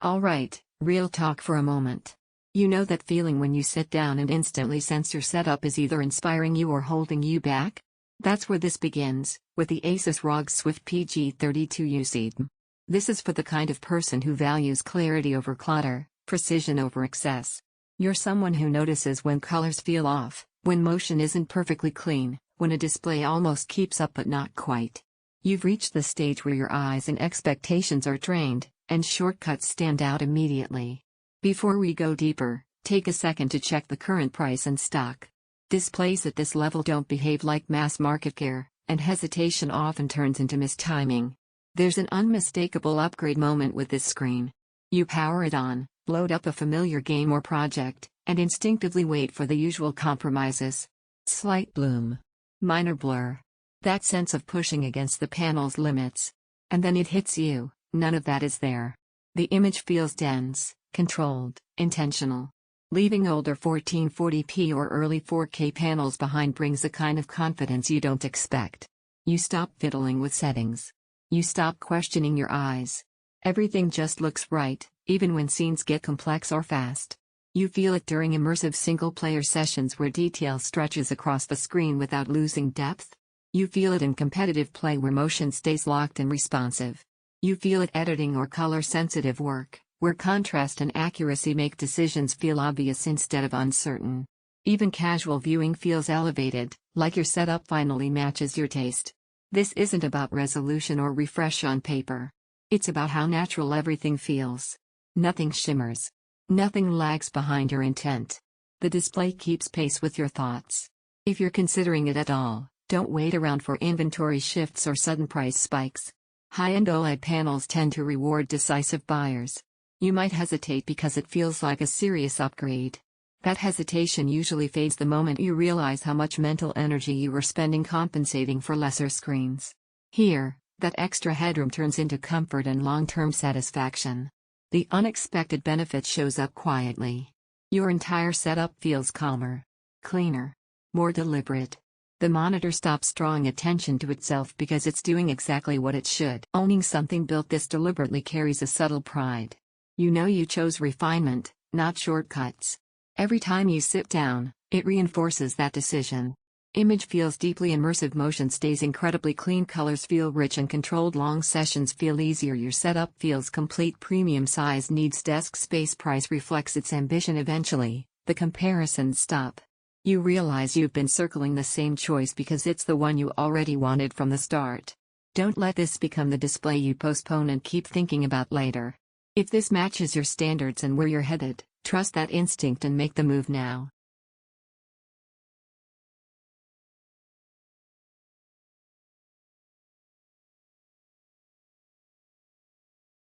Alright, real talk for a moment. You know that feeling when you sit down and instantly sense your setup is either inspiring you or holding you back? That's where this begins, with the ASUS ROG Swift PG32UCDM. This is for the kind of person who values clarity over clutter, precision over excess. You're someone who notices when colors feel off, when motion isn't perfectly clean, when a display almost keeps up but not quite. You've reached the stage where your eyes and expectations are trained, and shortcuts stand out immediately. Before we go deeper, take a second to check the current price and stock. Displays at this level don't behave like mass market gear, and hesitation often turns into mistiming. There's an unmistakable upgrade moment with this screen. You power it on, load up a familiar game or project, and instinctively wait for the usual compromises. Slight bloom. Minor blur. That sense of pushing against the panel's limits. And then it hits you, none of that is there. The image feels dense, controlled, intentional. Leaving older 1440p or early 4K panels behind brings a kind of confidence you don't expect. You stop fiddling with settings. You stop questioning your eyes. Everything just looks right, even when scenes get complex or fast. You feel it during immersive single-player sessions where detail stretches across the screen without losing depth. You feel it in competitive play where motion stays locked and responsive. You feel it editing or color-sensitive work, where contrast and accuracy make decisions feel obvious instead of uncertain. Even casual viewing feels elevated, like your setup finally matches your taste. This isn't about resolution or refresh on paper. It's about how natural everything feels. Nothing shimmers. Nothing lags behind your intent. The display keeps pace with your thoughts. If you're considering it at all, don't wait around for inventory shifts or sudden price spikes. High-end OLED panels tend to reward decisive buyers. You might hesitate because it feels like a serious upgrade. That hesitation usually fades the moment you realize how much mental energy you were spending compensating for lesser screens. Here, that extra headroom turns into comfort and long-term satisfaction. The unexpected benefit shows up quietly. Your entire setup feels calmer, cleaner, more deliberate. The monitor stops drawing attention to itself because it's doing exactly what it should. Owning something built this deliberately carries a subtle pride. You know you chose refinement, not shortcuts. Every time you sit down, it reinforces that decision. Image feels deeply immersive, motion stays incredibly clean, colors feel rich and controlled, long sessions feel easier, your setup feels complete, premium size needs desk space, price reflects its ambition. Eventually, the comparisons stop. You realize you've been circling the same choice because it's the one you already wanted from the start. Don't let this become the display you postpone and keep thinking about later. If this matches your standards and where you're headed, trust that instinct and make the move now.